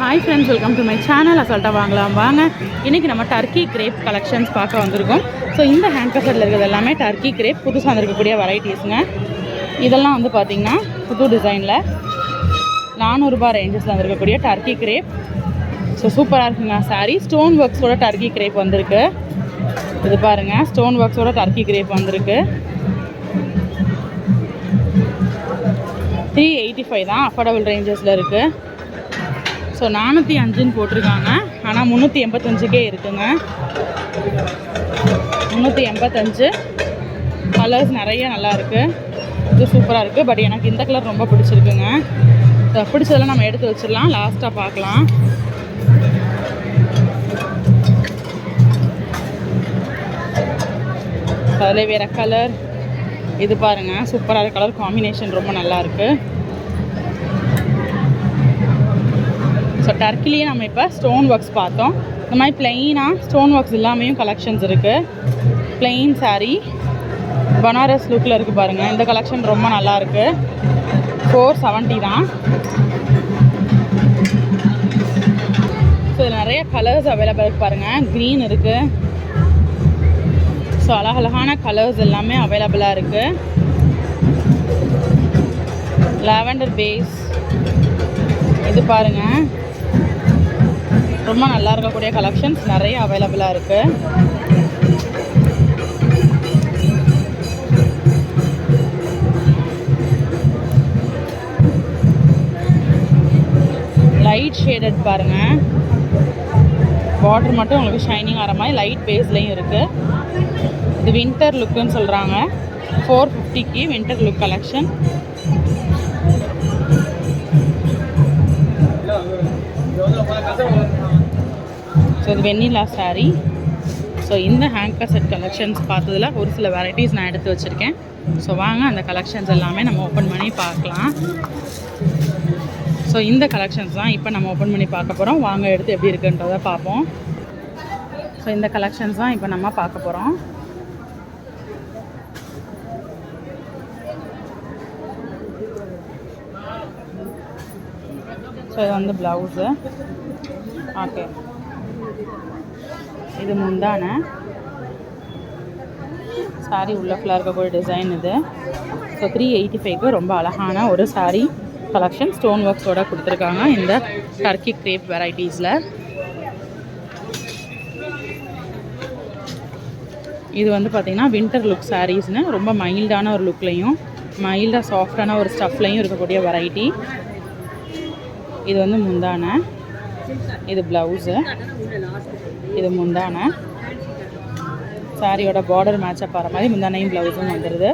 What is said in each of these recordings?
Hi friends, welcome to my channel. அசால்ட்டாக வாங்கலாம் வாங்க. இன்றைக்கி நம்ம டர்க்கி கிரேப் கலெக்ஷன்ஸ் பார்க்க வந்திருக்கோம். ஸோ இந்த ஹேண்ட் கஃபரில் இருக்கிறது எல்லாமே டர்க்கி கிரேப் புதுசாக வந்திருக்கக்கூடிய வெரைட்டிஸுங்க. இதெல்லாம் வந்து பார்த்திங்கன்னா புது டிசைனில் 400 ரூபாய் ரேஞ்சஸில் வந்திருக்கக்கூடிய டர்க்கி கிரேப். ஸோ சூப்பராக இருக்குங்க சாரீ. ஸ்டோன் ஒர்க்ஸோட டர்க்கி கிரேப் வந்திருக்கு. இது பாருங்கள், ஸ்டோன் ஒர்க்ஸோட டர்க்கி கிரேப் வந்திருக்கு. 385 தான், அஃபோர்டபுள் ரேஞ்சஸில் இருக்குது. ஸோ 405ன்னு போட்டிருக்காங்க, ஆனால் 385க்கே இருக்குங்க. 385 கலர்ஸ் நிறைய நல்லா இருக்குது. இது சூப்பராக இருக்குது. பட் எனக்கு இந்த கலர் ரொம்ப பிடிச்சிருக்குங்க. பிடிச்சதெல்லாம் நம்ம எடுத்து வச்சிடலாம், லாஸ்ட்டாக பார்க்கலாம். அதில் வேறு கலர் இது பாருங்கள், சூப்பராக கலர் காம்பினேஷன் ரொம்ப நல்லாயிருக்கு. ஸோ டர்க்கிலேயே நம்ம இப்போ ஸ்டோன் ஒர்க்ஸ் பார்த்தோம். இந்த மாதிரி ப்ளெயினாக ஸ்டோன் ஒர்க்ஸ் எல்லாமே கலெக்ஷன்ஸ் இருக்குது. ப்ளெயின் சாரீ பனாரஸ் லுக்கில் இருக்குது பாருங்கள். இந்த கலெக்ஷன் ரொம்ப நல்லாயிருக்கு. 470 தான். ஸோ இதில் நிறைய கலர்ஸ் அவைலபிள் இருக்குது பாருங்கள். க்ரீன் இருக்குது. ஸோ அழகழகான கலர்ஸ் எல்லாமே அவைலபிளாக இருக்குது. லாவெண்டர் பேஸ் இது பாருங்கள், ரொம்ப நல்லா இருக்கக்கூடிய கலெக்ஷன்ஸ் நிறைய அவைலபிளாக இருக்குது. லைட் ஷேடட் பாருங்கள். பார்டர் மட்டும் உங்களுக்கு ஷைனிங் ஆகிற மாதிரி லைட் பேஸ்லேயும் இருக்குது. இது வின்டர் லுக்குன்னு சொல்கிறாங்க. 450க்கு வின்டர் லுக் கலெக்ஷன். ஸோ இது வெண்ணிலா சாரீ. ஸோ இந்த ஹேங்கர் செட் கலெக்ஷன்ஸ் பார்த்ததில் ஒரு சில வெரைட்டிஸ் நான் எடுத்து வச்சுருக்கேன். ஸோ வாங்க அந்த கலெக்ஷன்ஸ் எல்லாமே நம்ம ஓப்பன் பண்ணி பார்க்கலாம். ஸோ இந்த கலெக்ஷன்ஸ் தான் இப்போ நம்ம ஓப்பன் பண்ணி பார்க்க போகிறோம். வாங்க எடுத்து எப்படி இருக்குன்றதை பார்ப்போம். ஸோ இந்த கலெக்ஷன்ஸ் தான் இப்போ நம்ம பார்க்க போகிறோம். ஸோ இது வந்து ப்ளவுஸு. ஓகே, இது முந்தான சாரீ உள்ள ஃபுல்லாக இருக்கக்கூடிய டிசைன் இது. ஸோ 385க்கு ரொம்ப அழகான ஒரு சாரீ கலெக்ஷன் ஸ்டோன் ஒர்க்ஸோடு கொடுத்துருக்காங்க இந்த டர்க்கி கிரேப் வெரைட்டிஸில். இது வந்து பார்த்திங்கன்னா வின்டர் லுக் சாரீஸ்னு ரொம்ப மைல்டான ஒரு லுக்லேயும் மைல்டாக சாஃப்டான ஒரு ஸ்டஃப்லையும் இருக்கக்கூடிய வெரைட்டி. இது வந்து முந்தான, இது ப்ளவுஸு, இது முந்தான. சாரியோட பார்டர் மேட்சப் ஆகிற மாதிரி முந்தானையும் ப்ளவுஸும் வந்துடுது.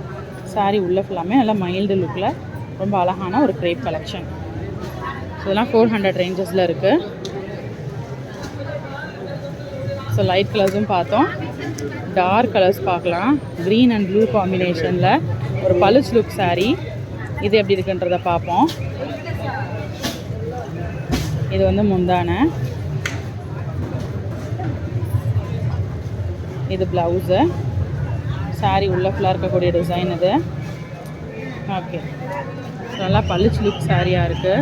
சாரீ உள்ள ஃபுல்லாமே நல்லா மைல்டு லுக்கில் ரொம்ப அழகான ஒரு கிரேப் கலெக்ஷன். இதெல்லாம் 400 ரேஞ்சஸில் இருக்குது. ஸோ லைட் கலர்ஸும் பார்த்தோம், டார்க் கலர்ஸ் பார்க்கலாம். க்ரீன் அண்ட் ப்ளூ காம்பினேஷனில் ஒரு பலுச் லுக் சாரீ. இது எப்படி இருக்குன்றதை பார்ப்போம். இது வந்து முந்தான, இது ப்ளவுஸு. சாரீ உள்ள ஃபுல்லாக இருக்கக்கூடிய டிசைன் இது. ஓகே, நல்லா பளிச்சு லுக் சாரியாக இருக்குது.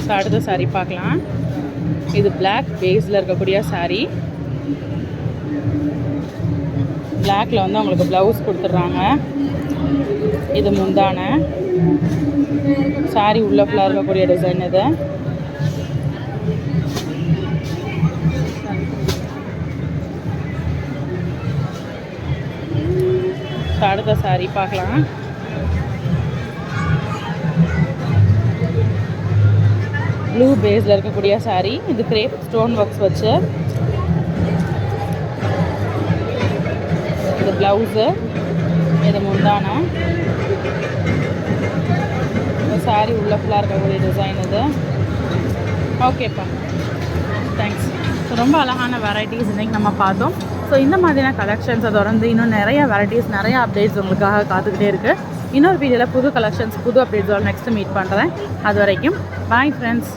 ஸோ அடுத்த சாரீ பார்க்கலாம். இது பிளாக் பேஸில் இருக்கக்கூடிய சாரீ. பிளாக்ல வந்து அவங்களுக்கு ப்ளவுஸ் கொடுத்துட்றாங்க. இது முந்தான. சாரீ உள்ள ஃபுல்லாக இருக்கக்கூடிய டிசைன் இது. அடுத்த சாரீ பார்க்கலாம். ப்ளூ பேஸில் இருக்கக்கூடிய சாரீ. இது கிரேப் ஸ்டோன் ஒர்க்ஸ் வச்சு. இது ப்ளவுஸு, இது முந்தான. இந்த சாரீ உள்ள ஃபுல்லாக இருக்கக்கூடிய டிசைன் இது. ஓகேப்பா, தேங்க்ஸ். ஸோ ரொம்ப அழகான வெரைட்டிஸ் இன்றைக்கி நம்ம பார்த்தோம். ஸோ இந்த மாதிரியான கலெக்ஷன்ஸை தொடர்ந்து இன்னும் நிறைய வெரைட்டிஸ், நிறைய அப்டேட்ஸ் உங்களுக்காக காத்துக்கிட்டே இருக்குது. இன்னொரு வீடியோவில் புது கலெக்ஷன்ஸ், புது அப்டேட்ஸோட நெக்ஸ்ட்டு மீட் பண்ணுறேன். அது வரைக்கும் பாய் ஃப்ரெண்ட்ஸ்.